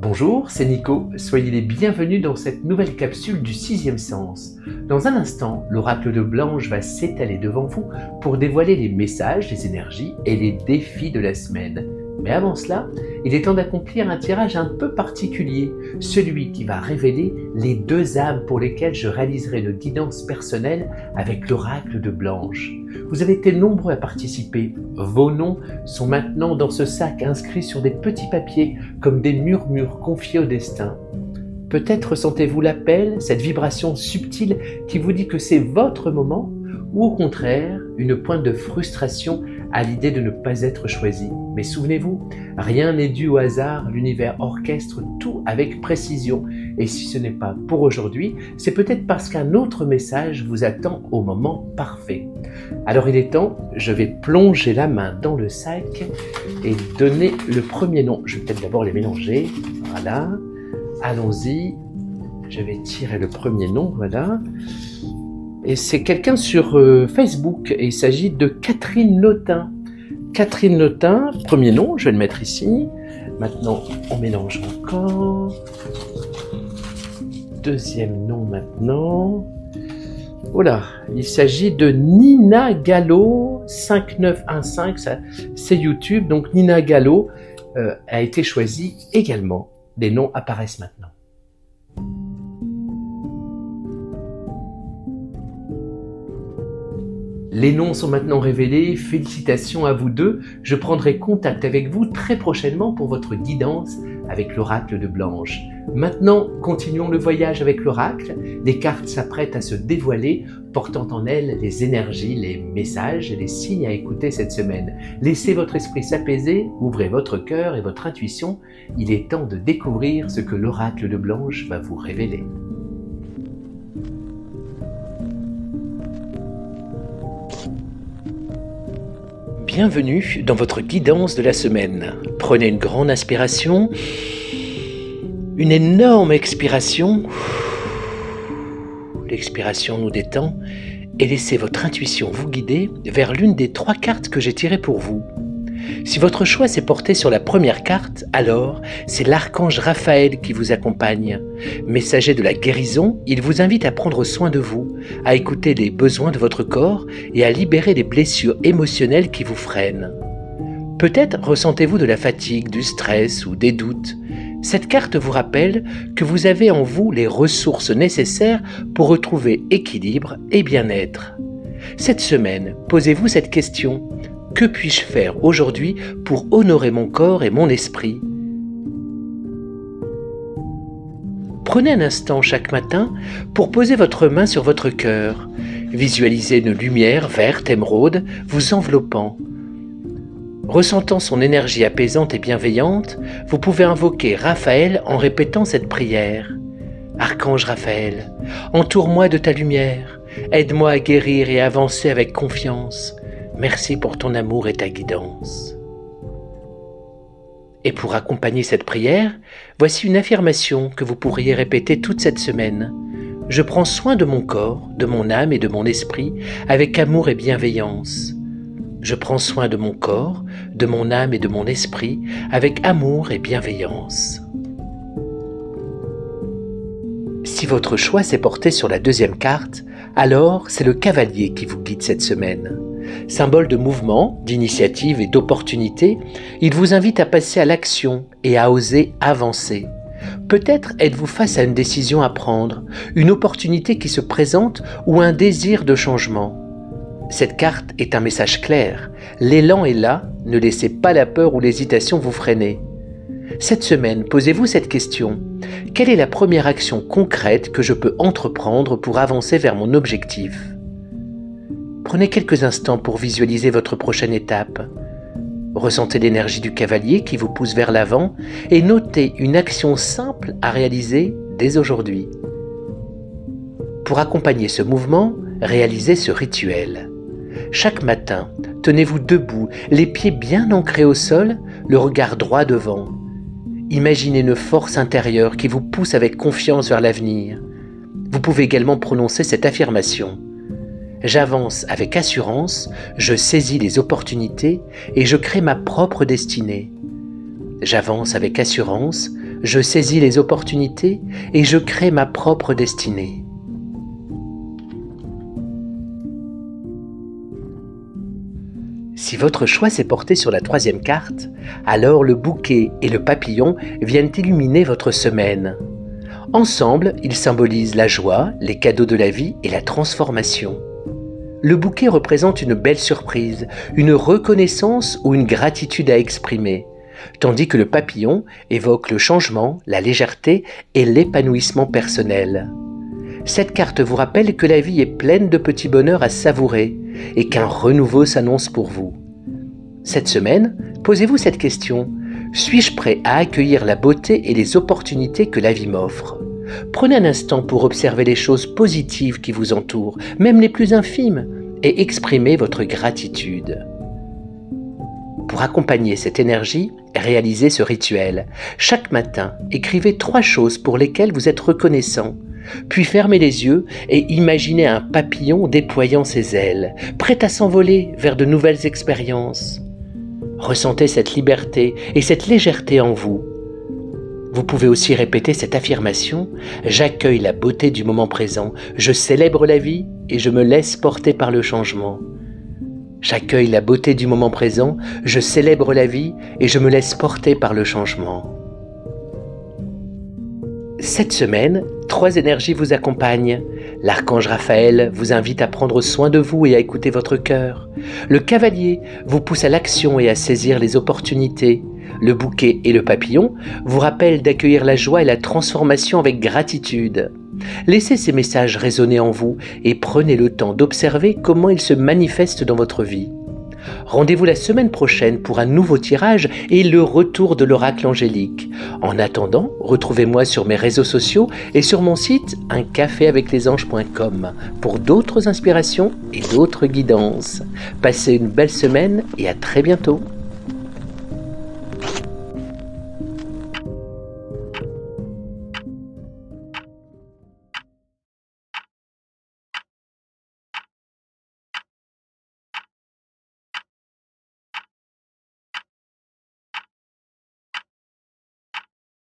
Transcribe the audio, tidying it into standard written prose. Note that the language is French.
Bonjour, c'est Nico, soyez les bienvenus dans cette nouvelle capsule du sixième sens. Dans un instant, l'oracle de Blanche va s'étaler devant vous pour dévoiler les messages, les énergies et les défis de la semaine. Mais avant cela, il est temps d'accomplir un tirage un peu particulier, celui qui va révéler les deux âmes pour lesquelles je réaliserai une guidance personnelle avec l'oracle de Blanche. Vous avez été nombreux à participer. Vos noms sont maintenant dans ce sac inscrits sur des petits papiers comme des murmures confiés au destin. Peut-être sentez-vous l'appel, cette vibration subtile qui vous dit que c'est votre moment, ou au contraire, une pointe de frustration à l'idée de ne pas être choisi. Mais souvenez-vous, rien n'est dû au hasard, l'univers orchestre tout avec précision. Et si ce n'est pas pour aujourd'hui, c'est peut-être parce qu'un autre message vous attend au moment parfait. Alors il est temps, je vais plonger la main dans le sac et donner le premier nom. Je vais peut-être d'abord les mélanger, voilà. Allons-y, je vais tirer le premier nom, voilà. Et c'est quelqu'un sur Facebook, et il s'agit de Catherine Notin. Catherine Notin, premier nom, je vais le mettre ici. Maintenant, on mélange encore. Deuxième nom maintenant. Voilà, il s'agit de Nina Gallo 5915, ça, c'est YouTube. Donc Nina Gallo a été choisie également. Les noms apparaissent maintenant. Les noms sont maintenant révélés, félicitations à vous deux. Je prendrai contact avec vous très prochainement pour votre guidance avec l'oracle de Blanche. Maintenant, continuons le voyage avec l'oracle. Les cartes s'apprêtent à se dévoiler, portant en elles les énergies, les messages et les signes à écouter cette semaine. Laissez votre esprit s'apaiser, ouvrez votre cœur et votre intuition. Il est temps de découvrir ce que l'oracle de Blanche va vous révéler. Bienvenue dans votre guidance de la semaine. Prenez une grande inspiration, une énorme expiration. L'expiration nous détend et laissez votre intuition vous guider vers l'une des 3 cartes que j'ai tirées pour vous. Si votre choix s'est porté sur la première carte, alors c'est l'archange Raphaël qui vous accompagne. Messager de la guérison, il vous invite à prendre soin de vous, à écouter les besoins de votre corps et à libérer les blessures émotionnelles qui vous freinent. Peut-être ressentez-vous de la fatigue, du stress ou des doutes. Cette carte vous rappelle que vous avez en vous les ressources nécessaires pour retrouver équilibre et bien-être. Cette semaine, posez-vous cette question. Que puis-je faire aujourd'hui pour honorer mon corps et mon esprit ? Prenez un instant chaque matin pour poser votre main sur votre cœur. Visualisez une lumière verte émeraude vous enveloppant. Ressentant son énergie apaisante et bienveillante, vous pouvez invoquer Raphaël en répétant cette prière. Archange Raphaël, entoure-moi de ta lumière, aide-moi à guérir et à avancer avec confiance. Merci pour ton amour et ta guidance. Et pour accompagner cette prière, voici une affirmation que vous pourriez répéter toute cette semaine. Je prends soin de mon corps, de mon âme et de mon esprit avec amour et bienveillance. Je prends soin de mon corps, de mon âme et de mon esprit avec amour et bienveillance. Si votre choix s'est porté sur la deuxième carte, alors c'est le cavalier qui vous guide cette semaine. Symbole de mouvement, d'initiative et d'opportunité, il vous invite à passer à l'action et à oser avancer. Peut-être êtes-vous face à une décision à prendre, une opportunité qui se présente ou un désir de changement. Cette carte est un message clair. L'élan est là, ne laissez pas la peur ou l'hésitation vous freiner. Cette semaine, posez-vous cette question. Quelle est la première action concrète que je peux entreprendre pour avancer vers mon objectif ? Prenez quelques instants pour visualiser votre prochaine étape. Ressentez l'énergie du cavalier qui vous pousse vers l'avant et notez une action simple à réaliser dès aujourd'hui. Pour accompagner ce mouvement, réalisez ce rituel. Chaque matin, tenez-vous debout, les pieds bien ancrés au sol, le regard droit devant. Imaginez une force intérieure qui vous pousse avec confiance vers l'avenir. Vous pouvez également prononcer cette affirmation. J'avance avec assurance, je saisis les opportunités et je crée ma propre destinée. J'avance avec assurance, Je saisis les opportunités et je crée ma propre destinée. Si votre choix s'est porté sur la troisième carte, alors le bouquet et le papillon viennent illuminer votre semaine. Ensemble, ils symbolisent la joie, les cadeaux de la vie et la transformation. Le bouquet représente une belle surprise, une reconnaissance ou une gratitude à exprimer, tandis que le papillon évoque le changement, la légèreté et l'épanouissement personnel. Cette carte vous rappelle que la vie est pleine de petits bonheurs à savourer et qu'un renouveau s'annonce pour vous. Cette semaine, posez-vous cette question. Suis-je prêt à accueillir la beauté et les opportunités que la vie m'offre ? Prenez un instant pour observer les choses positives qui vous entourent, même les plus infimes, et exprimez votre gratitude. Pour accompagner cette énergie, réalisez ce rituel. Chaque matin, écrivez 3 choses pour lesquelles vous êtes reconnaissant. Puis fermez les yeux et imaginez un papillon déployant ses ailes, prêt à s'envoler vers de nouvelles expériences. Ressentez cette liberté et cette légèreté en vous. Vous pouvez aussi répéter cette affirmation « J'accueille la beauté du moment présent, je célèbre la vie et je me laisse porter par le changement. » J'accueille la beauté du moment présent, je célèbre la vie et je me laisse porter par le changement. Cette semaine, 3 énergies vous accompagnent. L'archange Raphaël vous invite à prendre soin de vous et à écouter votre cœur. Le cavalier vous pousse à l'action et à saisir les opportunités. Le bouquet et le papillon vous rappellent d'accueillir la joie et la transformation avec gratitude. Laissez ces messages résonner en vous et prenez le temps d'observer comment ils se manifestent dans votre vie. Rendez-vous la semaine prochaine pour un nouveau tirage et le retour de l'oracle angélique. En attendant, retrouvez-moi sur mes réseaux sociaux et sur mon site uncaféaveclesanges.com pour d'autres inspirations et d'autres guidances. Passez une belle semaine et à très bientôt.